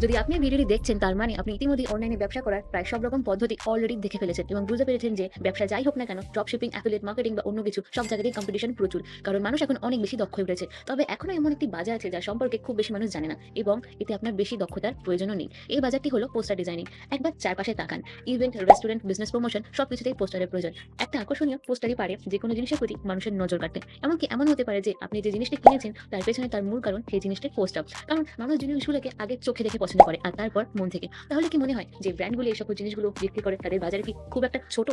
যদি আপনি এই ভিডিওটি দেখছেন তার মানে আপনি ইতিমধ্যে অনলাইনে ব্যবসা করার প্রায় সব রকম পদ্ধতি অলরেডি দেখে ফেলেছেন এবং বুঝতে পেরেছেন যে ব্যবসা যাই হোক না কেন, ড্রপ শিপিং, অ্যাফিলিয়েট মার্কেটিং বা অন্য কিছু সব জায়গাতেই কম্পিটিশন প্রচুর। কারণ মানুষ এখন অনেক বেশি দক্ষ হয়ে উঠেছে। তবে এখনো এমন একটি বাজার আছে যার সম্পর্কে খুব বেশি মানুষ জানে না এবং এতে আপনার বেশি দক্ষতার প্রয়োজনও নেই। এই বাজারটি হলো পোস্টার ডিজাইনিং। একবার চারপাশে তাকান, ইভেন্ট, রেস্টুরেন্ট, বিজনেস প্রমোশন সবকিছুতেই পোস্টারের প্রয়োজন। একটা আকর্ষণীয় পোস্টারই পারে যে কোনো জিনিসের প্রতি মানুষের নজর কাটতে। এমনকি এমন হতে পারে যে আপনি যে জিনিসটি কিনেছেন তার পেছনে তার মূল কারণ সেই জিনিসটির পোস্টার। কারণ মানুষ জিনিসগুলোকে আগে চোখে দেখে পছন্দ করে আর তারপর মন থেকে। তাহলে কি মনে হয় যে ব্র্যান্ডগুলো এই সকল জিনিসগুলো বিক্রি করে তাদের বাজারে কি খুব একটা ছোট?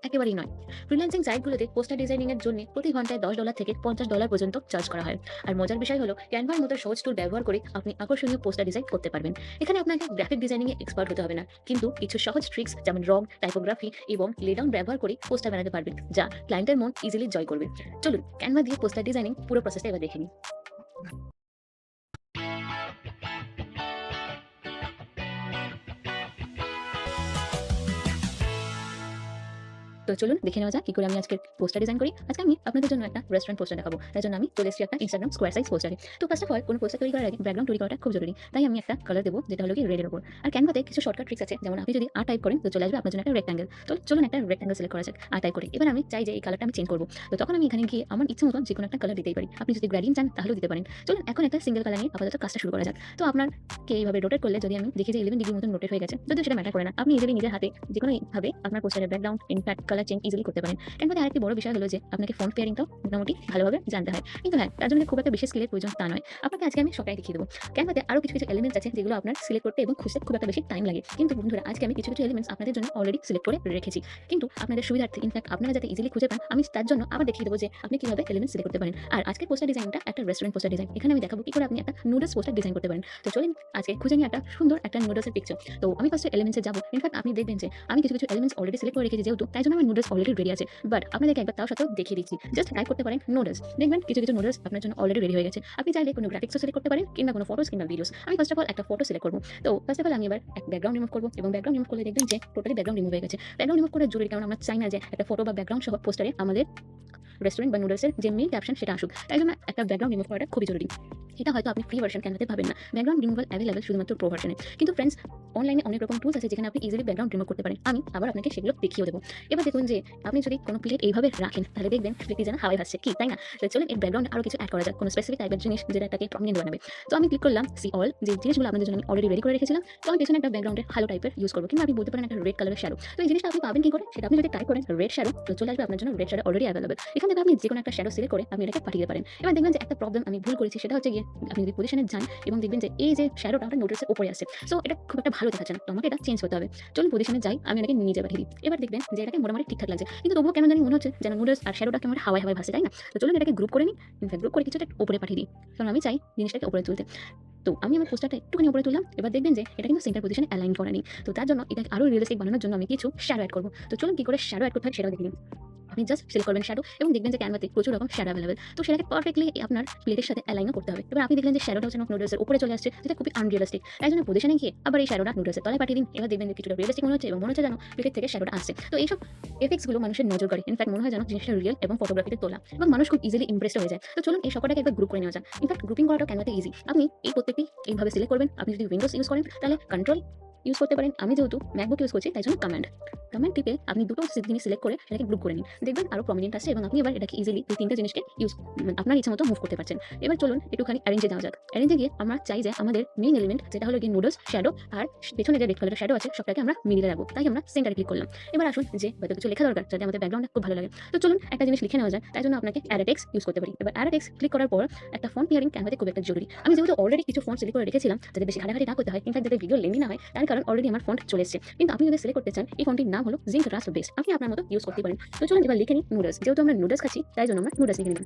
একেবারেই নয়। ফ্রিল্যান্সিং সাইটগুলোতে পোস্টার ডিজাইনিং এর জন্য প্রতি ঘন্টায় $10 থেকে $50 পর্যন্ত চার্জ করা হয়। আর মজার বিষয় হলো ক্যানভার মতো সহজ টুল ব্যবহার করে আপনি আকর্ষণীয় পোস্টার ডিজাইন করতে পারবেন। এখানে আপনাকে গ্রাফিক ডিজাইনিং এ এক্সপার্ট হতে হবে না, কিন্তু কিছু সহজ ট্রিক্স যেমন রং, টাইপোগ্রাফি এবং লেডাউন ব্যবহার করে পোস্টার বানাতে পারবেন, যা ক্লায়েন্টের মন ইজিলি জয় করবে। চলুন ক্যানভা দিয়ে পোস্টার ডিজাইনিং পুরো প্রসেসটা এবার দেখে নিই। তো চলুন দেখে নেওয়া যাক কি করে আমি আজকে পোস্টার ডিজাইন করি। আজকে আমি আপনাদের জন্য একটা রেস্টুরেন্ট পোস্টার দেখাবো। তার জন্য আমি চলে এসেছি একটা ইনস্টাগ্রাম স্কোয়ার সাইজ পোস্টারে। তো ফার্স্ট অফ অল কোনো পোস্টার তৈরি করার আগে ব্যাকগ্রাউন্ড তৈরি করাটা খুব জরুরি। তাই আমি একটা কালার দেবো যেটা হলো কি রেডের উপর। আর ক্যানভাতে কিছু শর্টকাট ট্রিক্স আছে, যেমন আপনি যদি আর টাইপ করেন তো চলে আসবে আপনার জন্য একটা রেক্ট্যাঙ্গেল। তো চলুন একটা রেক্ট্যাঙ্গেল সিলেক্ট করা যাক আর টাইপ করে। এবার আমি চাই যে এই কালারটা আমি চেঞ্জ করবো। তো তখন আমি এখানে গিয়ে আমার ইচ্ছে মতন যে কোনো একটা কালার দিতেই পারি। আপনি যদি গ্রেডিয়েন্ট চান তাহলেও দিতে পারেন। চলুন এখন একটা সিঙ্গেল কালার নিয়ে আপাতত কাজটা শুরু করা যাক। তো আপনাকে এইভাবে রোটেট করলে যদি আমি দেখি যে 11 ডিগ্রি মতন রোটেট হয়ে গেছে, যদিও সেটা ম্যাটার করে না। আপনি ইজিলি নিজের হাতে যেকোনো ভাবে আপনার পোস্টারের background, in fact colour change easily করতে পারেন। ক্যানভাতে আরেকটি বড় বিষয় হলো যে আপনাকে ফন্ট পেয়ারিংটাও মোটামুটি ভালোভাবে জানতে হয়। কিন্তু হ্যাঁ, তার জন্য খুব একটা বেশি স্কিলের প্রয়োজন তা নয়। আপনাকে আজকে আমি সবটাই দেখিয়ে দেবো। ক্যানভাতে আরো কিছু এলিমেন্টস আছে যেগুলো আপনার সিলেক্ট করতে এবং খুঁজতে খুব একটা বেশি টাইম লাগে। কিন্তু বন্ধুরা, আজকে আমি কিছু এলিমেন্টস আপনাদের জন্য অলরেডি সিলেক্ট করে রেখেছি। কিন্তু আপনাদের সুবিধার্থে, ইনফ্যাক্ট আপনারা যাতে ইজিলি খুঁজে পান, আমি তার জন্য আবার দেখিয়ে দেবো যে আপনি কিভাবে এলিমেন্টস সিলেক্ট করতে পারেন। আর আজকের পোস্টার ডিজাইনটা একটা রেস্টুরেন্ট পোস্টার ডিজাইন। এখানে আমি দেখাবো কি করে আপনি একটা নুডলস পোস্টার ডিজাইন করতে পারেন। তো চলুন আজকে খুঁজে নিয়ে একটা সুন্দর একটা নুডলসের পিকচার। তো আমি ফার্স্টে এলিমেন্টসে যাবো। ইনফ্যাক্ট আপনি দেখবেন যে আমি কিছু এলিমেন্টস অলরেডি সিলেক্ট করে রেখেছি, যেহেতু তাই জন্য আমার নুডলস অলরেডি রেডি আছে। বাট আপনাদেরকে একবার তাও সাথেও দেখিয়ে দিচ্ছি। জাস্ট টাইপ করতে পারেন নুডলস, দেখবেন কিছু নুডলস আপনার জন্য অলরেডি রেডি হয়ে গেছে। আপনি চাইলে কোনো গ্রাফিক্সও সিলেক্ট করতে পারেন কিংবা কোনো ফটোস কিংবা ভিডিওস। আমি ফার্স্ট অফ অল একটা ফটো সিলেক্ট করব। তো ফার্স্ট অফ অল আমি এবার এক ব্যাকগ্রাউন্ড রিমুভ করব এবং ব্যাকগ্রাউন্ড রিমুভ করলে দেখবেন যে টোটালি ব্যাকগ্রাউন্ড রিমুভ হয়ে গেছে। ব্যাকগ্রাউন্ড রিমুভ করার জরুরি, কারণ আমরা চাই না যে একটা ফটো বা ব্যাকগ্রাউন্ড সহ পোস্টারে আমাদের রেস্টুরেন্ট বা নুডলসের যে মেইন ক্যাপশন সেটা আসুক। তাই জন্য একটা ব্যাকগ্রাউন্ড রিমুভ করাটা খুবই জরুরি। এটা হয়তো আপনি ফ্রি ভার্সন ক্যানভাতে পাবেন না, ব্যাকগ্রাউন্ড রিমুভাল অ্যাভেলেবল শুধুমাত্র প্রো ভার্সনে। কিন্তু ফ্রেন্ডস, অনলাইনে অনেক রকম টুলস আছে যেখানে আপনি ইজিলি ব্যাকগ্রাউন্ড রিমুভ করতে পারেন। আমি আবার আপনাকে সেগুলো দেখিয়ে দেবো। এবার দেখুন যে আপনি যদি কোনো প্লেট এইভাবে রাখেন তাহলে দেখবেন প্লেটটি যেন হাওয়ায় ভাসছে, কি তাই না? তো চলুন এর ব্যাকগ্রাউন্ড আরো কিছু অ্যাড করা যাক, কোনো স্পেসিফিক টাইপের জিনিস যেটা এটাকে প্রমিনেন্ট বানাবে। তো আমি ক্লিক করলাম সি অল, যে জিনিসগুলো আপনাদের জন্য আমি অলরেডি রেডি করে রেখেছিলাম। তো আমি পেছনে একটা ব্যাকগ্রাউন্ডের হালো টাইপের ইউজ করবো, কিংবা আপনি বলতে পারেন একটা রেড কালারের শ্যাডো। তো এই জিনিসটা আপনি পাবেন কি করে? সেটা আপনি যদি টাইপ করেন রেড শ্যাডো, তো চলে আসবে আপনার জন্য রেড শ্যাডো অলরেডি অ্যাভেলেবল। এখান থেকে আপনি যে কোনো একটা শ্যাডো সিলেক্ট করে আপনি এটাকে পাঠিয়ে দিতে পারেন। এবার দেখবেন যে একটা প্রবলেম আমি ভুল করেছি, সেটা হচ্ছে গিয়ে আপনি যদি পজিশনে যান এবং দেখবেন যে এই যে শ্যাডোটা আমার নোটিসের উপরে আসছে, সো এটা খুব একটা ভালো দেখাচ্ছে না। তো আমাকে এটা চেঞ্জ করতে হবে। চলুন পজিশনে যাই, আমি এটাকে নিচে পাঠিয়ে দিই। এবার দেখবেন যে এটাকে মোটামুটি ঠিকঠাক লাগছে, কিন্তু তবুও কেন জানি মনে হচ্ছে যেন নুডলস আর শ্যাডোটা কেমন হাওয়ায় ভাসছে, তাই না? তো চলুন এটাকে গ্রুপ করে নিই। ইনফ্যাক্ট গ্রুপ করে কিছুটা উপরে পাঠিয়ে দিই, কারণ আমি চাই জিনিসটাকে উপরে তুলতে। তো আমি আমার পোস্টারটা একটুখানি উপরে তুললাম। এবার দেখবেন যে এটা কিন্তু সেন্টার পজিশনে অ্যালাইন করা নেই। তো তার জন্য এটাকে আরো রিয়েলিস্টিক বানানোর জন্য আমি কিছু শ্যাডো অ্যাড করব। তো চলুন কি করে শ্যাডো অ্যাড করতে হয় সেটাও দেখে নিই। আপনি জাস্ট সিলেক্ট করবেন শ্যাডো এবং দেখবেন যে ক্যানভাতে প্রচুর রকম শ্যাডো অ্যাভেলেবল। তো সেটাকে পারফেক্টলি আপনার প্লেটের সাথে অ্যালাইনও করতে হবে। এবার আপনি দেখলেন যে শ্যাডোটা হচ্ছে নুডলসের উপরে চলে আসছে, যেটা খুবই আনরিয়ালিস্টিক। তাই জন্য পজিশনে গিয়ে আবার এই শ্যাডোটা নুডলসের তলায় পাঠিয়ে দিন। এবার দেখবেন যে কিছুটা রিয়েলিস্টিক মনে হচ্ছে এবং মনে হচ্ছে যেন প্লেটের থেকে শ্যাডোটা আসছে। তো এইসব এফেক্টসগুলো মানুষের নজর কাড়ে। ইনফ্যাক্ট মনে হয় যেন জিনিসটা রিয়েল এবং ফটোগ্রাফিতে তোলা, এবং মানুষ খুব ইজিলি ইমপ্রেসড হয়ে যায়। তো চলুন এই সকলটাকে একবার গ্রুপ করে নেওয়া যাক। ইনফ্যাক্ট গ্রুপিং করাটা ক্যানভাতে ইজি। আপনি এই প্রত্যেকটি এইভাবে সিলেক্ট করবেন। আপনি যদি উইন্ডোজ ইউজ করেন তাহলে কন্ট্রোল ইউজ করতে পারেন। আমি যেহেতু ম্যাকবুক ইউজ করছি তাই জন্য কমান্ড টিপে আপনি দুটো জিনিস সিলেক্ট করে সেটাকে গ্রুপ করে নিন। দেখবেন আরো প্রমিনেন্ট আসছে এবং আপনি এবার এটাকে ইজিলি এই তিনটে জিনিসকে আপনার ইচ্ছা মতো মুভ করতে পারছেন। এবার চলুন একটুখানি অ্যারেঞ্জে যাওয়া যাক। অ্যারেঞ্জে গিয়ে আমরা চাই যে আমাদের মেইন এলিমেন্ট যেটা হলো গিয়ে নুডলস, শ্যাডো আর পেছনে যে রেড কালারের শ্যাডো আছে সবটাকে আমরা মিডিলে রাখবো। তাই আমরা সেন্টারে ক্লিক করলাম। এবার আসুন যে হয়তো কিছু লেখা দরকার যাতে আমাদের ব্যাকগ্রাউন্ডটা খুব ভালো লাগে। তো চলুন একটা জিনিস লিখে নেওয়া যায়। তাই জন্য আপনাকে অ্যাড টেক্সট ইউজ করতে পারি। এবার অ্যাড টেক্সট ক্লিক করার পর একটা ফন্ট পেয়ারিং ক্যানভাতে খুব একটা জরুরি। আমি যেহেতু অলরেডি কিছু ফন্ট সিলেক্ট করে রেখেছিলাম যাতে বেশি ঘাটাঘাটি না করতে হয়, ইনফ্যাক্ট যাতে ভিডিও লেন্দি না হয়, তার কারণ অলরেডি আমার ফন্ট চলে এসেছে। কিন্তু আপনি যদি সিলেক্ট করতে চান, এই ফন্টটির নাম হলো জিঙ্ক রাস্ট বেস। আপনি আপনার মতো ইউজ করতে পারেন। তো চলুন এবার লিখে নিই নুডলস। যেহেতু আমরা নুডলস খাচ্ছি তাই জন্য আমরা নুডলস লিখে নিলাম।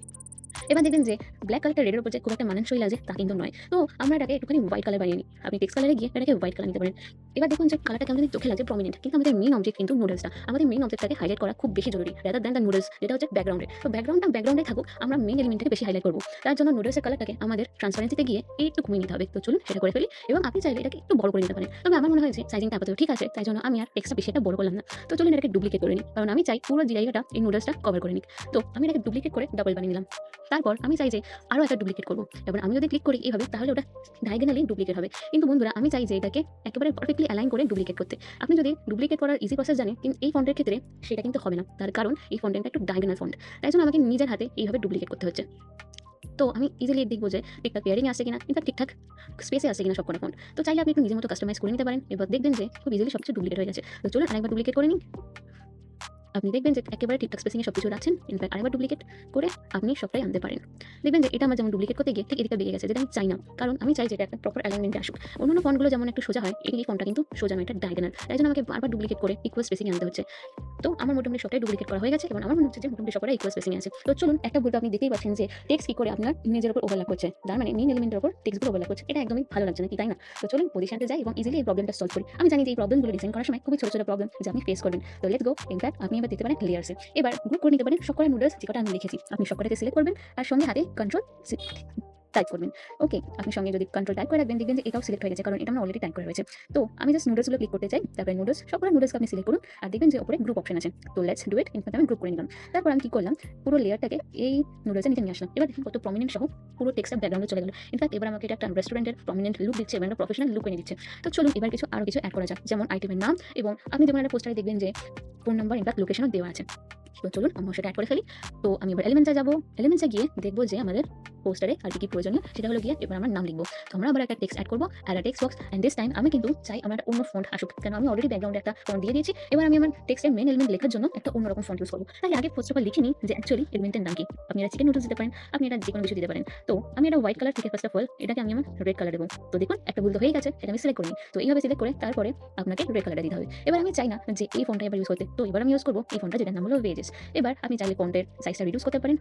এবার দেখবেন যে ব্ল্যাক কালারটা রেডের উপর যে খুব একটা মানানসই লাগে তা কিন্তু নয়। তো আমরা এটাকে একটুখানি হোয়াইট কালার বানিয়ে নিই। আপনি টেক্সট কালারে গিয়ে এটাকে হোয়াইট কালার নিতে পারেন। এবার দেখুন যে কালারটা কেমন জানি চোখে লাগছে প্রমিনেন্ট, কিন্তু আমাদের মেইন অবজেক্ট কিন্তু নুডলসটা। আমাদের মেইন অবজেক্টটাকে হাইলাইট করা খুব বেশি জরুরি রাদার দ্যান দ্য নুডলস, যেটা হচ্ছে ব্যাকগ্রাউন্ডে। তো ব্যাকগ্রাউন্ডে থাকুক, আমরা মেইন এলিমেন্টটাকে বেশি হাইলাইট করবো। তার জন্য নুডলসের কালারটাকে আমাদের ট্রান্সপারেন্সিতে গিয়ে একটু কমিয়ে নিতে হবে। তো চলুন সেটা করে ফেলি, এবং আপনি চাইলে এটাকে একটু বড় করে নিতে পারেন। তবে আমার মনে হয় যে সাইজিংটা আপাতত ঠিক আছে, তাই জন্য আমি আর এক্সট্রা বেশি একটা বড় করলাম না। তো চলুন এটাকে ডুপ্লিকেট করে নিই, কারণ আমি চাই পুরো জায়গাটা এই নুডলসটা কভার করে নিক। তো আমি এটাকে ডুপ্লিকেট করে ডাবল বানিয়ে নিলাম। তারপর আমি চাই যে আরো একটা ডুপ্লিকেট করবো। এবার আমি যদি ক্লিক করি এইভাবে, তাহলে ওটা ডায়াগোনালি ডুপ্লিকেট হবে। কিন্তু বন্ধুরা, আমি চাই যে এটাকে একেবারে পারফেক্টলি অ্যালাইন করে ডুপ্লিকেট করতে। আপনি যদি ডুপ্লিকেট করার ইজি প্রসেস জানেন, কিন্তু এই ফন্টের ক্ষেত্রে সেটা কিন্তু হবে না। তার কারণ এই ফন্টের একটু ডায়াগোনাল ফন্ট, তাই জন্য আমাকে নিজের হাতে এইভাবে ডুপ্লিকেট করতে হচ্ছে। তো আমি ইজিলি দেখবো যে ঠিকঠাক পেয়ারিং আসছে কিনা, ইনফ্যাক্ট ঠিকঠাক স্পেসে আসছে কিনা সবকটা ফন্ট। তো চাইলে আপনি একটু নিজের মতো কাস্টমাইজ করে নিতে পারেন। এবার দেখবেন যে খুব ইজিলি সবকিছু ডুপ্লিকেট হয়ে গেছে। তো চলুন আরেকবার ডুপ্লিকেট করে নিই। আপনি দেখবেন যে একেবারে ঠিকঠাক স্পেসিংয়ে সবকিছু রাখছেন। ইনফ্যাক্ট আরেকবার ডুপ্লিকেট করে আপনি সবটাই আনতে পারেন। দেখবেন যে এটা আমার যেমন ডুপ্লিকেট করতে গিয়ে ঠিক এদিকে বেরিয়ে গেছে, যেটা আমি চাই না। কারণ আমি চাই যে এটা একটা প্রপার অ্যালাইনমেন্টে আসুক। অন্যান্য ফন্টগুলো যেমন একটু সোজা হয়, এই ফন্টটা কিন্তু সোজা নয়, এটা ডায়াগোনাল। তাই জন্য আমাকে বারবার ডুপ্লিকেট করে ইকুয়াল স্পেসিংয়ে আনতে হচ্ছে। তো আমার মোটামুটি সবটাই ডুপ্লিকেট করা হয়ে গেছে, এবং আমার মনে হচ্ছে যে মোটামুটি সবটাই ইকুয়াল স্পেসিং আছে। তো চলুন একটা ভুল তো আপনি দেখতেই পাচ্ছেন যে টেক্সট কি করে আপনার ইমেজের উপর ওভারল্যাপ করছে, তার মানে মেইন এলিমেন্টের উপর টেক্সটগুলো ওভারল্যাপ করছে। এটা একদমই ভালো লাগছে না, কি তাই না? তো চলুন পজিশনতে যাই এবং ইজিলি এই প্রবলেমটা সলভ করি। আমি জানি যে এই প্রবলেমগুলো ডিজাইন করার সময় খুবই ছোট ছোট প্রবলেম যে আপনি ফেস করবেন। তো লেটস গো। ইনফ্যাক্ট আপনি এবার দিতে পারেন লেয়ারসে। এবার গ্রুপ করে নিতে পারেন সবকটা নুডলস যে কটা আমি লিখেছি। আপনি সবকটাকে সিলেক্ট করবেন আর সঙ্গে হাতে কন্ট্রোল টাইপ করবেন। ওকে, আপনি সঙ্গে যদি কন্ট্রোল টাইপ করে রাখবেন, দেখবেন যে এটাও সিলেক্ট হয়ে গেছে, কারণ এটা আমার অলরেডি টাইপ করা রয়েছে। তো আমি জাস্ট নুডলসগুলো ক্লিক করতে চাই, তারপরে নুডলস সবকটা নুডলসকে আপনি সিলেক্ট করুন, আর দেখবেন যে উপরে গ্রুপ অপশন আছে। তো লেটস ডু ইট। ইনফ্যাক্ট আমি গ্রুপ করে নিলাম। তারপর আমি কি করলাম, পুরো লেয়ারটাকে এই নুডলসের নিচে নিয়ে আসলাম। এবার দেখুন কত প্রমিনেন্ট সহ পুরো টেক্সটটা ব্যাকগ্রাউন্ডে চলে গেল। ইনফ্যাক্ট এবার আমাকে এটা একটা রেস্টুরেন্টের প্রমিনেন্ট লুক দিচ্ছে এবং একটা প্রফেশনাল লুক এনে দিচ্ছে। তো চলুন এবার আরো কিছু অ্যাড করা যাক, যেমন আইটেমের নাম, এবং আপনি যেমন একটা পোস্টারে দেখবেন যে ফোন নাম্বার, ইনফ্যাক্ট লোকেশনও দেওয়া আছে। তো চলুন আমরা সেটা অ্যাড করে ফেলি। তো আমি এবার এলিমেন্টসে যাবো। এলিমেন্টসে গিয়ে দেখবো যে আমাদের পোস্টারে আর কি প্রয়োজনীয়, সেটা হলো গিয়ে এবার আমার নাম লিখবো। তো আমরা আবার একটা টেক্সট অ্যাড করবো, আর একটা text box. And this time আমি কিন্তু চাই আমার একটা অন্য ফন্ট আসুক, কারণ আমি অলরেডি ব্যাকগ্রাউন্ডে একটা ফন্ট দিয়ে দিয়েছি। এবার আমি আমার টেক্সটের মেন এলিমেন্ট লেখার জন্য একটা অন্যরকম ফন্ট ইউজ করবো। তাই আগে ফার্স্ট অফ অল লিখে নিই যে অ্যাকচুয়ালি এলিমেন্টের নাম কি। আপনি এটা চিকেন নুডলস দিতে পারেন, আপনি এটা যে কোনো কিছু দিতে পারেন। তো আমি এটা হোয়াইট কালার থেকে ফার্স্ট অফ অল এটাকে আমি আমার রেড কালার দেবো। তো দেখুন একটা ভুল তো হয়ে গেছে, এটা আমি সিলেক্ট করিনি। তো এইভাবে সিলেক্ট করে তারপরে আপনাকে রেড কালারটা দিতে হবে। এবার আমি চাই না যে এই ফন্টটা এবার ইউজ করতে, তো এবার আমি ইউজ করবো এই ফন্টটা, যেটার নাম হলো ভেজেস। এবার আপনি চাইলে ফন্টের সাইজটা রিডিউস করতে পারেন।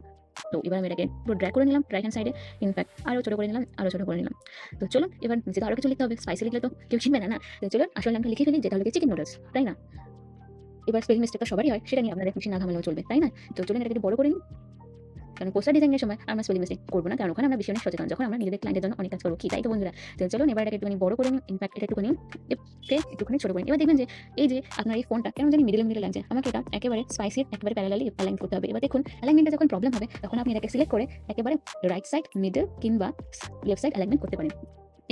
তো এবার আমি এটাকে পুরো ড্র্যাগ করে নিলাম রাইট হ্যান্ড সাইডে। ইনফ্যাক্ট আরো ছোট করে নিলাম, আরো ছোট করে নিলাম। তো চলুন এবার যেটা আরো কিছু লিখতে হবে, স্পাইসি লিখলে তো কেউ চিনবে না। তো চলুন আসল নামটা লিখে ফেলি, যেটা হলো চিকেন নুডলস, তাই না? এবার স্পেলিং মিস্টেকটা সবারই হয়, সেটা নিয়ে আপনাদের বেশি না ঘামালেও চলবে, তাই না? তো চলুন এটাকে একটু বড় করে নিই, কারণ পোস্টার ডিজাইনের সময় আমরা স্পেলিং মিস্টেক করবো না, কারণ ওখানে আমরা বেশি অনেক সচেতন, যখন আমরা নিজেদের ক্লায়েন্টের জন্য অনেক কাজ করবো, কি তাই তো বন্ধুরা? তো চলুন এবার এটাকে একটুখানি বড় করে নিই। ইনফ্যাক্ট এটা একটুখানি ছোট করে নিই। এবার দেখবেন যে এই যে আপনার এই ফোনটা কেন জানি মিডলে লাগছে, আমাকে এটা একেবারে স্পাইসির একেবারে প্যারালালি অ্যালাইন করতে হবে। এবার দেখুন অ্যালাইনমেন্টে যখন প্রবলেম হবে, তখন আপনি এটাকে সিলেক্ট করে একেবারে রাইট সাইড, মিডল কিংবা লেফট সাইড অ্যালাইনমেন্ট করতে পারেন।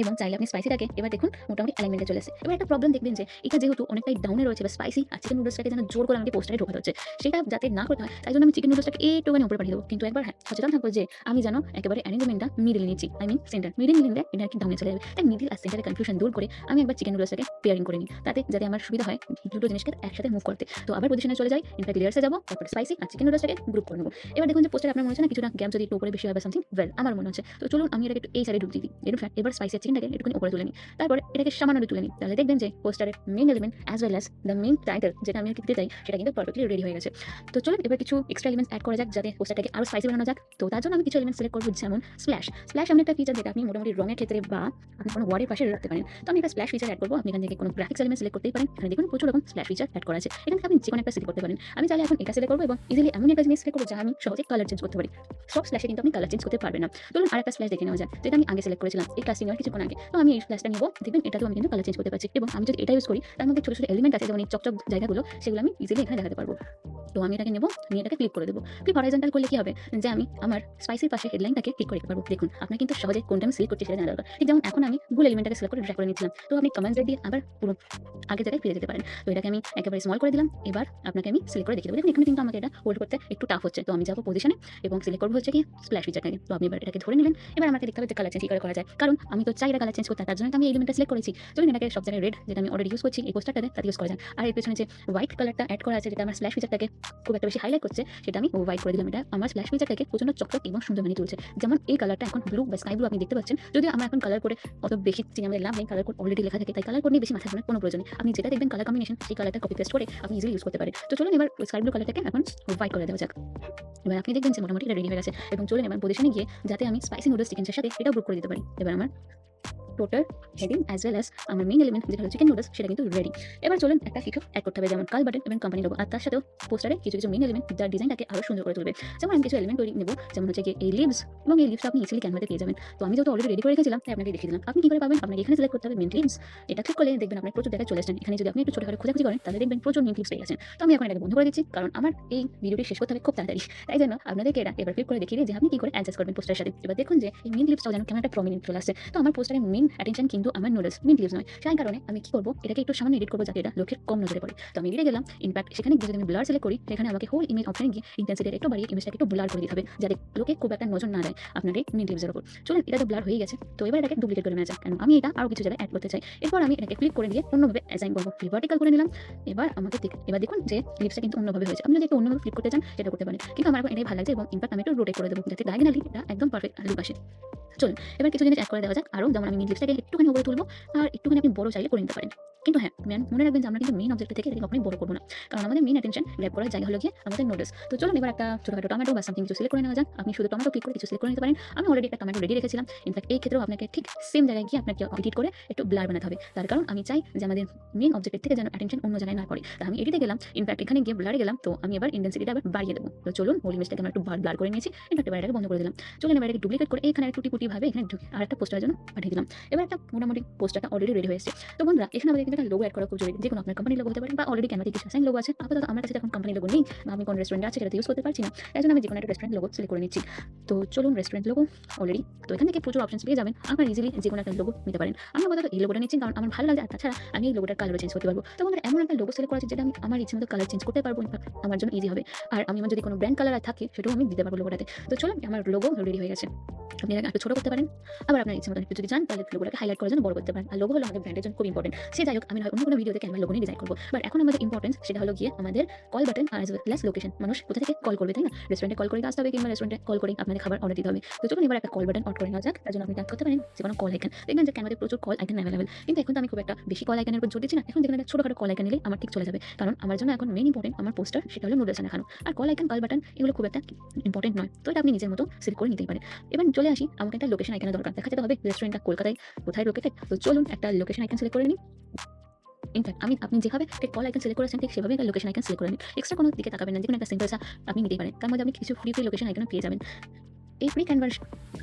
এবং চাইলে আপনি স্পাইসিটাকে এবার দেখুন মোটামুটি অ্যালাইনমেন্টে চলে এসেছে। এবার একটা প্রবলেম দেখবেন যে এটা যেহেতু অনেকটাই ডাউনে রয়েছে, বা স্পাইসি আর চিকেন নুডলসটাকে যেন জোর করে আমাকে পোস্টারে ঢোকাতে হচ্ছে, সেটা যাতে না করতে হয়, তাই জন্য আমি চিকেন নুডলসটাকে একটুখানি উপরে পাঠিয়ে দেবো। কিন্তু একবার হ্যাঁ সচেতন থাকবো যে আমি যেন একেবারে অ্যারেঞ্জমেন্টটা মিডলে নিচ্ছি, আই মিন সেন্টার। মিডল নিলে এটা কি ডাউনে চলে যাবে, তাই মিডল আর সেন্টারে কনফিউশন দূর করে আমি একবার চিকেন নুডলসটাকে পেয়ারিং করে নিই, তাতে যাতে আমার সুবিধা হয় দুটো জিনিসকে একসাথে মুভ করতে। তো আবার পজিশনে চলে যাই, ইনফ্যাক্ট লেয়ার্সে যাবো, তারপর স্পাইসি আর চিকেন নুডলসটাকে গ্রুপ করে নেবো। এবার দেখুন যে পোস্টারে আপনার মনে হচ্ছে না কিছুটা গ্যাপ যদি একটু উপরে বেশি হয় বা সামথিং, ওয়েল আমার মনে হচ্ছে। তো চলুন আমি এটাকে একটু এই সাইডে ঢুকিয়ে দিই। ইনফ্যাক্ট এবার স্পাইসি আর চিকেনটাকে একটুখানি উপরে তুলে নিই, তারপর এটাকে সামান্য তুলে নিই। তাহলে দেখবেন যে পোস্টারের main element as well as the main title, যেটা আমি দিতে চাই, সেটা কিন্তু পারফেক্টলি রেডি হয়ে গেছে। তো চলুন এবার কিছু এক্সট্রা এলিমেন্টস অ্যাড করা যাক, যাতে পোস্টারটাকে আরো স্পাইসি বানানো যাক। তো তার জন্য আমি কিছু এলিমেন্ট সিলেক্ট করবো, যেমন স্প্ল্যাশ। স্প্ল্যাশ এমন একটা ফিচার যেটা আপনি মোটামুটি রঙের ক্ষেত্রে বা আপনি কোনো ওয়ার্ডের পাশে রাখতে পারেন। তো আমি একটা স্প্ল্যাশ ফিচার অ্যাড করবো। আপনি এখান থেকে কোনো গ্রাফিক্স এলিমেন্ট সিলেক্ট করতেই পারেন। এখানে দেখুন প্রচুর রকম স্প্ল্যাশ ফিচার অ্যাড করা আছে। এখান থেকে আপনি যে কোনো একটা সিলেক্ট করতে পারেন। আমি চাইলে এখন এটা সিলেক্ট করবো এবং ইজিলি এমন একটা জিনিস সিলেক্ট করবো যা আমি সহজে কালার চেঞ্জ করতে পারি। সব স্প্ল্যাশে কিন্তু আপনি কালার চেঞ্জ করতে পারবেন না। চলুন আরেকটা স্প্ল্যাশ দেখে নেওয়া যাক, যেটা আমি আগে সিলেক্ট করেছিলাম এই ক্লাস নেওয়ার কিছুক্ষণ আগে। তো আমি এই স্প্ল্যাশটা নিবো, দেখবেন এটাতেও আমি কিন্তু কালার চেঞ্জ করতে পারছি, এবং আমি যদি এটা ইউজ করি, তার মধ্যে ছোট ছোট এলিমেন্ট আছে যেমন এই চকচক জায়গাগুলো, সেগুলো আমি ইজিলি এখানে দেখাতে পারবো। তো আমি এটাকে নেবো, নিয়ে এটাকে ক্লিক করে দেবো। ক্লিক হরাইজন্টাল করলে কি হবে, যে আমি আমার স্পাইসির পাশে হেডলাইনটাকে ক্লিক করে দিতে পারবো। দেখুন আপনার কিন্তু সহজে কোনটা আমি সিলেক্ট করছি সেটা জানা দরকার। ঠিক যেমন এখন আমি ভুল এলিমেন্টটাকে সিলেক্ট করে ড্র্যাগ করে নিচ্ছিলাম, তো আপনি কমান্ড দিয়ে আবার পুরো আগের জায়গায় ফিরে যেতে পারেন। তো এটাকে আমি একেবারে স্মল করে দিলাম। এবার আপনাকে আমি সিলেক্ট করে দেখিয়ে দেবো। দেখুন এখানে কিন্তু আমাকে এটা হোল্ড করতে একটু টাফ হচ্ছে। তো আমি যাবো পজিশনে এবং সিলেক্ট করবো হচ্ছে কি স্প্ল্যাশ ফিচারটাকে। তো আপনি এবার এটাকে ধরে নিলেন। এবার আমাকে দেখতে হবে যে কালার চেঞ্জ করা যায়, কারণ আমি তো চাই এটা কালার চেঞ্জ করতে, তার জন্য আমি এই এলিমেন্টটা সিলেক্ট করেছি। চলুন এটাকে সব জায়গায় রেড, যেটা আমি অলরেডি ইউজ করছি এই পোস্টারটাতে, তাতে ইউজ করা যায়। আর এর পেছনে যে হোয়াইট কালারটা অ্যাড করা আছে, যেটা আমার স্প্ল্যাশ ফিচারটাকে খুব একটা বেশি হাইলাইট করছে, সেটা আমি হোয়াইট করে দিলাম। এটা আমার স্প্ল্যাশ ফিচারটাকে প্রচন্ড চকচক এবং সুন্দর বানিয়ে তুলছে। যেমন এই কালারটা এখন ব্লু বা স্কাই ব্লু আপনি দেখতে পাচ্ছেন। যদিও আমরা এখন কালার করে অত বেশি চিনি আমাদের লাভ নেই, কালার কোড অলরেডি লেখা থাকে, তাই কালার কোড নিয়ে বেশি মাথা ঘামানোর কোনো প্রয়োজন নেই। আপনি যেটা দেখবেন কালার কম্বিনেশন, সেই কালারটা কপি পেস্ট করে আপনি ইজিলি ইউজ করতে পারেন। তো চলুন এবার স্কাই ব্লু কালারটাকে এখন হোয়াইট করে দেওয়া যাক। এবার আপনি দেখবেন যে মোটামুটি এটা রেডি হয়ে গেছে, এবং চলুন এবার পজিশনে গিয়ে যাতে আমি স্পাইসি নুডলস চিকেনের সাথে এটাও গ্রুপ করে দিতে পারি। এবার আমার total heading as well as আমার মেইন এলিমেন্ট যেটা হলো চিকেন নুডলস সেটা কিন্তু রেডি। এবার চলুন একটা কিছু অ্যাড করতে হবে, যেমন কাল বাটন এবং কোম্পানি লোগো, আর তার সাথেও পোস্টারে কিছু মেইন এলিমেন্ট যার ডিজাইনটাকে আরো সুন্দর করে তুলবে। যেমন আমি কিছু এলিমেন্ট তৈরি নেব, যেমন হচ্ছে গিয়ে এই লিভস, এবং এই লিভসটা আপনি ইজিলি ক্যানভাতে পেয়ে যাবেন। তো আমি যেহেতু অলরেডি রেডি করে রেখেছিলাম তাই আপনাকে দেখিয়ে দিলাম। আপনি কি করে পাবেন? আপনাকে এখানে সিলেক্ট করতে হবে মিন্ট লিভস। এটা ক্লিক করলে দেখবেন আপনার প্রচুর জায়গায় চলে আসছেন। এখানে যদি আপনি একটু ছোটখাটো খোঁজাখুঁজি করেন তাহলে দেখবেন প্রচুর মিন্ট লিভস পেয়ে গেছেন। তো আমি এখন এটাকে বন্ধ করে দিচ্ছি, কারণ আমার এই ভিডিওটি শেষ করতে হবে খুব তাড়াতাড়ি। তাই জন্য আপনাদেরকে এটা এবার ক্লিক করে দেখিয়ে দিই যে আপনি কি করে অ্যাডজাস্ট করবেন পোস্টারের সাথে। এবার দেখুন যে এই মিন্ট লিভসটাও যেন কেমন একটা প্রমিনেন্ট চলে আসছে। তো আমার পোস্টারের মেইন অ্যাটেনশন কিন্তু আমার নুডলস, মিন্ট লিভস নয়। সেই কারণে আমি কি করব, এটাকে একটু সামান্য এডিট করব যাতে এটা লোকের কম নজরে পড়ে। তো আমি এডিটে গেলাম, ইনফ্যাক্ট সেখানে গিয়ে যদি আমি ব্লার সিলেক্ট করি, সেখানে আমাকে হোল ইমেজ অপশনে গিয়ে ইন্টেন্সিটিটা একটু বাড়িয়ে ইমেজটাকে একটু ব্লার করে দিতে হবে, যাতে লোকে খুব একটা নজর না দেয় আপনার এই মিন্ট লিভসের উপর। চলুন, এটা তো ব্লার হয়ে গেছে। তো এবার এটাকে ডুপ্লিকেট করে নেওয়া যাক, কারণ আমি এটা আরো কিছু জায়গায় অ্যাড করতে চাই। এরপর আমি এটাকে ক্লিক করে দিয়ে অন্যভাবে অ্যাসাইন করব, ভার্টিক্যাল করে নিলাম। এবার দেখুন যে লিভসটা কিন্তু অন্যভাবে হয়েছে। আপনি যদি একটু অন্যভাবে ফ্লিপ করতে চান সেটা করতে পারেন, কিন্তু আমার এখন এটাই ভালো লাগছে, এবং ইনফ্যাক্ট আমি একটু রোটেট করে দেবো যাতে ডায়াগোনালি এটা একদম পারফেক্ট লুক আসে। চলুন, এবার কিছু জিনিস অ্যাড করে দেওয়া যাক আরো, যেমন আমি মিড লিপসটাকে একটুখানি উপরে তুলবো, আর একটুখানি আপনি বড় চাইলে করে নিতে পারেন। কিন্তু হ্যাঁ, মনে রাখবেন যে আমরা কিন্তু মেইন অবজেক্ট থেকে এটাকে কখনোই বড় করবো না, কারণ আমাদের মেইন অ্যাটেনশন গ্র্যাব করার জায়গা হলো গিয়ে আমাদের নুডলস। তো চলুন এবার একটা ছোটখাটো টমেটো বা সামথিং কিছু সিলেক্ট করে নেওয়া যাক। আপনি শুধু টমেটো ক্লিক করে কিছু সিলেক্ট করে নিতে পারেন। আমি অলরেডি একটা টমেটো রেডি রেখেছিলাম। ইনফ্যাক্ট এই ক্ষেত্রেও আপনাকে ঠিক সেম জায়গায় গিয়ে আপনাকে এডিট করে একটু ব্লার বানাতে হবে, তার কারণ আমি চাই যে আমাদের মেইন অবজেক্টের থেকে যেন অ্যাটেনশন অন্য জায়গায় না পড়ে। তো আমি এডিটে গেলাম, ইনফ্যাক্ট এখানে গিয়ে ব্লারে গেলাম। তো আমি এবার ইন্টেন্সিটিটা আবার বাড়িয়ে দেবো। তো চলুন, হোল ইমেজটাকে আমরা একটু ব্লার করে নিয়েছি। ইনফ্যাক্ট এবার এটাকে বন্ধ করে দিলাম। চলুন এবার এটাকে ডুপ্লিকেট করে এখানে টুটি পুটি ভাবে এখানে আর একটা পোস্টারের জন্য পাঠিয়ে দিলাম। এবার একটা মোটামুটি পোস্টারটা অলরেডি রেডি হয়ে এসেছে। তো বন্ধুরা, এখানে আমাদের কিন্তু একটা লোগো অ্যাড করা খুব জরুরি। যেকোনো আপনার কোম্পানির লোগো হতে পারে, বা অলরেডি ক্যানভাতে কিছু অ্যাসাইন লোগো আছে। আপাতত আমার কাছে এখন কোম্পানি লোগো নেই, বা আমি কোন রেস্টুরেন্টে আছে সেটা ইউজ করতে পারছি না। তাই জন্য আমি যেকোনো একটা রেস্টুরেন্ট লোগো সিলেক্ট করে নিচ্ছি। তো চলুন, রেস্টুরেন্ট লোগো অলরেডি। তো এখান থেকে প্রচুর অপশনস পেয়ে যাবেন, আপনারা ইজিলি যেকোনো একটা লোগো নিতে পারেন। আমি আপাতত এই লোগোটা নিচ্ছি কারণ আমার ভালো লাগে, আর তাছাড়া আমি এই লোগোটার কালার চেঞ্জ করতে পারবো। তো বন্ধুরা, এমন একটা লোগো সিলেক্ট করা উচিত যেটা আমি আমার ইচ্ছে মতো কালার চেঞ্জ করতে পারবো। ইনফ্যাক্ট আমার জন্য ইজি হবে, আর আমি আমার যদি কোনো ব্র্যান্ড কালার থাকে সেটাও আমি দিতে পারবো লোগোটাতে। তো চলুন, আমার লোগো রেডি হয়ে গেছে। আপনি এটাকে একটু ছোট করতে পারেন, আবার আপনার ইচ্ছে মতো একটু যদি চান তাহলে লোগোটাকে হাইলাইট করার জন্য বড় করতে পারেন। আর লোগো হলো আমাদের ব্র্যান্ডের জন্য খুব ইম্পর্টেন্ট। সে যাই হোক, আমি অন্য কোনো ভিডিওতে ক্যানভা লোগো নিয়ে ডিজাইন করবো। বাট এখন আমাদের ইম্পর্টেন্স সেটা হলো গিয়ে আমাদের কল বাটন আর লেস লোকেশন। মানুষ কোথা থেকে কল করবে, তাই না? রেস্টুরেন্টে কল করে আসতে হবে, কিংবা রেস্টুরেন্টে কল করে আপনাদের খাবার অর্ডার দিতে হবে। তো চলুন এবার একটা কল বাটন অন করে নেওয়া যাক। তার জন্য আপনি ট্যাপ করতে পারেন যে কোনো কল আইকন। দেখবেন যে ক্যানভাতে প্রচুর কল আইকন অ্যাভেলেবল, কিন্তু এখন তো আমি খুব একটা বেশি কল আইকনের উপর জোর দিচ্ছি না। এখন দেখবেন একটা ছোটখাটো কল আইকন নিলেই আমার ঠিক চলে যাবে, কারণ আমার জন্য এখন মেইন ইম্পর্টেন্ট আমার পোস্টার, সেটা হলো নুডলস দেখানো। আর কল আইকন, কল বাটন এগুলো খুব একটা ইম্পর্টেন্ট নয়। তো এটা আপনি নিজের মতো সিলেক্ট করে নিতেই পারেন। এবার চলে আসি, আমাকে একটা লোকেশন আইকনের দরকার। দেখা যেতে হবে রেস্টুরেন্টটা কলকাতায় কোথায় লোকেটেড। তো চলুন একটা লোকেশন আইকন সিলেক্ট করে নিই। ইনফ্যাক্ট আপনি যেভাবে কল আইকন সিলেক্ট করেছেন ঠিক সেভাবে একটা লোকেশন আইকন সিলেক্ট করে নিন। এক্সট্রা কোনো দিকে তাকাবেন না, যেকোনো একটা সিম্পল সা আপনি নিতেই পারেন। তার মধ্যে আপনি কিছু ফ্রি লোকেশন আইকনও পেয়ে যাবেন। এই ফ্রি ক্যানভার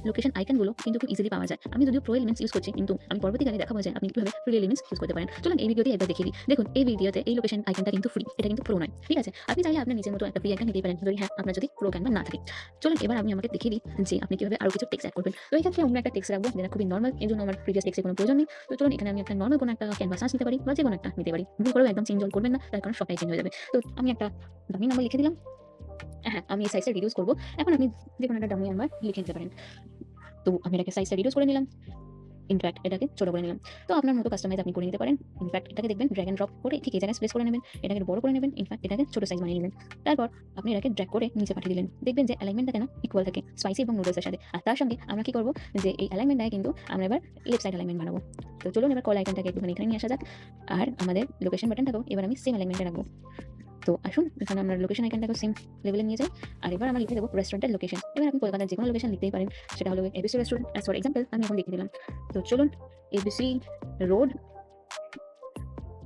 লোকেশন আইকনগুলো কিন্তু খুব ইজিলি পাওয়া যায়। আমি যদিও প্রো এলিমেন্টস ইউজ করছি, কিন্তু আমি পরবর্তীকালে দেখাবো যে আপনি কিভাবে ফ্রি এলিমেন্টস ইউজ করতে পারেন। চলুন এই ভিডিওতে একবার দেখিয়ে দিই। দেখুন এই ভিডিওতে এই লোকেশন আইকনটা কিন্তু ফ্রি, এটা কিন্তু প্রো নয়। ঠিক আছে, আপনি চাইলে আপনার নিজের মতো একটা ফ্রি আইকন নিতেই পারেন, যদি আপনার যদি প্রো ক্যানভা না থাকে। চলুন এবার আমি আমাকে দেখিয়ে দিই যে আপনি কিভাবে আরো কিছু টেক্সট অ্যাড করবেন। তো এই ক্ষেত্রে আমরা একটা টেক্সট রাখবো যেটা খুবই নর্মাল, এর জন্য আমার প্রিভিয়াস টেক্সটের কোনো প্রয়োজন নেই। তো চলুন এখানে আমি একটা নর্মাল কোনো একটা ক্যানভাস নিতে পারি, বা যে কোনো একটা নিতে পারি। ভুল করেও একদম চেঞ্জ করবেন না, তার কারণ সবটাই চেঞ্জ হয়ে যাবে। তো আমি একটা ডামি নাম্বার লিখে দিলাম। হ্যাঁ, আমি এই সাইজটা রিডিউস করবো। এখন আপনি যেকোনো একটা ডামি নাম্বার লিখে নিতে পারেন। তো আমি এটাকে সাইজটা রিডিউস করে নিলাম, ইনফ্যাক্ট এটাকে ছোট করে নিলাম। তো আপনার মতো কাস্টমাইজ আপনি করে নিতে পারেন। ইনফ্যাক্ট এটাকে দেখবেন ড্র্যাগ এন্ড ড্রপ করে ঠিক এই জায়গায় প্লেস করে নেবেন, এটাকে বড় করে নেবেন, ইনফ্যাক্ট এটাকে ছোট সাইজ বানিয়ে নেবেন। তারপর আপনি এটাকে ড্র্যাগ করে নিচে পাঠিয়ে দিলেন। দেখবেন যে অ্যালাইনমেন্টটা কেন ইকুয়াল থাকে স্পাইসি এবং নুডলসের সাথে। আর তার সঙ্গে আমরা কি করব, যে এই অ্যালাইনমেন্টটাকে কিন্তু আমরা এবার লেফট সাইড অ্যালাইনমেন্ট বানাবো। তো চলুন এবার কল আইকনটাকে একটুখানি এখানে নিয়ে আসা যাক, আর আমাদের লোকেশন বাটনটাকেও এবার আমি সেম অ্যালাইনমেন্টে রাখবো। তো আসুন এখানে আমরা লোকেশন আইকনটাকে সেম লেভেলে নিয়ে যাই, আর এবার আমরা লিখে দেবো রেস্টুরেন্টের লোকেশন। এবার আপনি কলকাতার যে কোনো লোকেশন লিখতেই পারেন, সেটা হলো ABC restaurant as for example আমি এখন লিখে দিলাম। তো চলুন এবিসি রোড,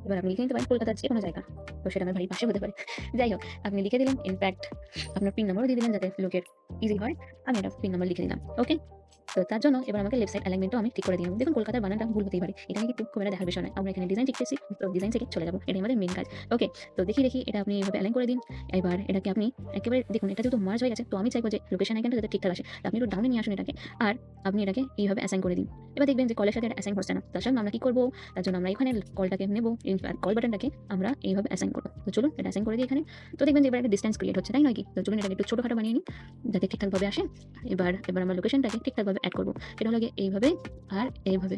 এবার আপনি লিখে নিতে পারেন কলকাতার যে কোনো জায়গা, তো সেটা আমার বাড়ির পাশে হতে পারে। যাই হোক, আপনি লিখে দিলেন, ইনফ্যাক্ট আপনার পিন নাম্বারও দিয়ে দিলেন যাতে লোকের ইজি হয়। আমি একটা পিন নাম্বার লিখে দিলাম। ওকে, তো তার জন্য এবার আমাকে লেফট সাইড অ্যালাইনমেন্টও আমি ঠিক করে দিলাম। দেখুন কলকাতার বানানটা ভুল হতেই পারে, এটা কিন্তু খুব একটা দেখার বিষয় নয়। আমরা এখানে ডিজাইন শিখতেছি, তো ডিজাইন থেকে চলে যাবো, এটাই আমাদের মেন কাজ। ওকে, তো দেখি এটা আপনি এভাবে অ্যালাইন করে দিন। এবার এটাকে আপনি একেবারে দেখুন, এটা যেহেতু মার্জ হয়ে গেছে, তো আমি চাইবো যে লোকেশন আইকনটা যাতে ঠিকঠাক আসে। তো আপনি একটু ডাউনে নিয়ে আসুন এটাকে, আর আপনি এটাকে এইভাবে অ্যাসাইন করে দিন। এবার দেখবেন যে কলের সাথে এটা অ্যাসাইন হচ্ছে না। তার সঙ্গে আমরা কি করবো, তার জন্য আমরা এখানে কলটাকে নেবো, ইনফ্যাক্ট কল বাটনটাকে আমরা এইভাবে অ্যাসাইন করবো। তো চলুন এটা অ্যাসাইন করে দিই এখানে। তো দেখবেন যে এবার একটা ডিস্টেন্স ক্রিয়েট হচ্ছে, তাই নয় কি? তো চলুন এটাকে একটু ছোটখাটো বানিয়ে নিই যাতে ঠিকঠাকভাবে আসে। এবার আমরা লোকেশনটাকে ঠিকঠাকভাবে অ্যাড করবো, এটা হলো এইভাবে আর এইভাবে।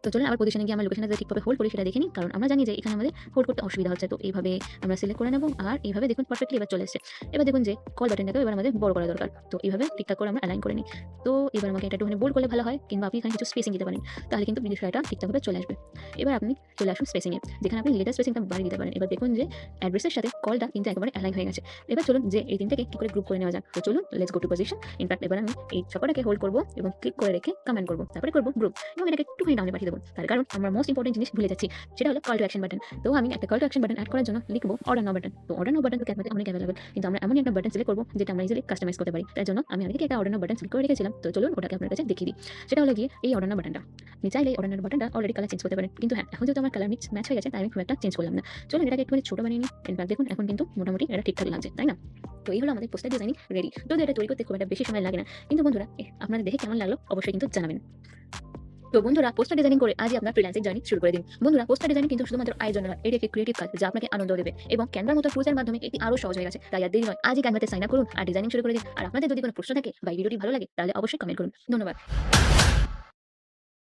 তো চলুন আবার পজিশনে গিয়ে আমরা লোকেশনটা ঠিকভাবে হোল্ড করি সেটা দেখে নিই। কারণ আমরা জানি যে এখানে আমাদের হোল্ড করতে অসুবিধা হচ্ছে। তো এইভাবে আমরা সিলেক্ট করে নেব আর এইভাবে দেখুন পারফেক্টলি এবার চলে এসেছে। এবার দেখুন যে কল বাটনটাকেও এবার আমাদের বড় করা দরকার। তো এইভাবে ঠিকঠাক করে আমরা অ্যালাইন করে নিই। তো এবার আমাকে এটা একটুখানি বোল্ড করলে ভালো হয়, কিংবা আপনি এখানে কিছু স্পেসিং দিতে পারেন। তাহলে কিন্তু বিষয়টা ঠিকঠাকভাবে চলে আসবে। এবার আপনি চলে আসুন স্পেসিং এ। যেখানে আপনি লেটার স্পেসিংটা বাড়িয়ে দিতে পারেন। এবার দেখুন যে অ্যাড্রেসের সাথে কলটা কিন্তু একেবারে অ্যালাইন হয়ে গেছে। এবার চলুন যে এই ৩ টাকে কি করে গ্রুপ করে নেওয়া যাক। তো চলুন let's go to position. In fact এবার আমি এই সবকটাকে হোল্ড করব এবং ক্লিক করে রেখে কমান্ড করব। তারপরে করব গ্রুপ এবং এটাকে একটুখানি ডাউনে পাঠিয়ে দেব। তার কারণ আমরা মোস্ট ইম্পোর্টেন্ট জিনিস ভুলে যাচ্ছি। সেটা হলো কল টু অ্যাকশন বাটন। তো আমি একটা call to action button add করার জন্য লিখব অর্ডার নাও বাটন। তো অর্ডার নাও বাটন তো ক্যানভাতে অনেক এভেইলেবল। কিন্তু আমরা এমনই একটা বাটন সিলেক্ট করব যেটা আমরা ইজিলি কাস্টমাইজ করতে পারি। তার জন্য আমি আগে থেকে একটা অর্ডার নাও বাটন সিলেক্ট করে রেখেছিলাম। তো চলুন ওটাকে আপনার কাছে দেখিয়ে দিই। সেটা হলো গিয়ে এই অর্ডার নাও বাটনটা। আপনি চাইলে এই অর্ডার নাও বাটনটা অলরেডি কালার চেঞ্জ করতে পারেন। কিন্তু হ্যাঁ, এখন যেহেতু আমার কালার ম্যাচ হয়ে গেছে তাই আমি খুব একটা চেঞ্জ করলাম না। চলুন এটাকে একটুখানি ছোট বানিয়ে নিই। ইনফ্যাক্ট দেখুন এখন কিন্তু মোটামুটি এটা ঠিকঠাক লাগছে, তাই না? তো এই হলো আমাদের পোস্টার ডিজাইনিং রেডি। যদিও এটা তৈরি করতে খুব একটা বেশি সময় লাগে না। কিন্তু বন্ধুরা আপনাদের দেখে কেমন লাগলো অবশ্যই কিন্তু জানাবেন। তো বন্ধুরা পোস্টার ডিজাইনিং করে আজই আপনার ফ্রিল্যান্সিং জার্নি শুরু করে দিন। বন্ধুরা পোস্টার ডিজাইনিং কিন্তু শুধুমাত্র আয়ের জন্য নয়, এটি একটি ক্রিয়েটিভ কাজ যা আপনাকে আনন্দ দেবে এবং ক্যানভার মতো টুলসের মাধ্যমে এটি আরো সহজ হয়ে গেছে। তাই আর দেরি নয়, আজই ক্যানভাতে সাইন আপ করুন আর ডিজাইনিং শুরু করে দিন। আর আপনাদের যদি কোনো প্রশ্ন থাকে বা এই ভিডিওটি ভালো লাগে তাহলে অবশ্যই কমেন্ট করুন। ধন্যবাদ।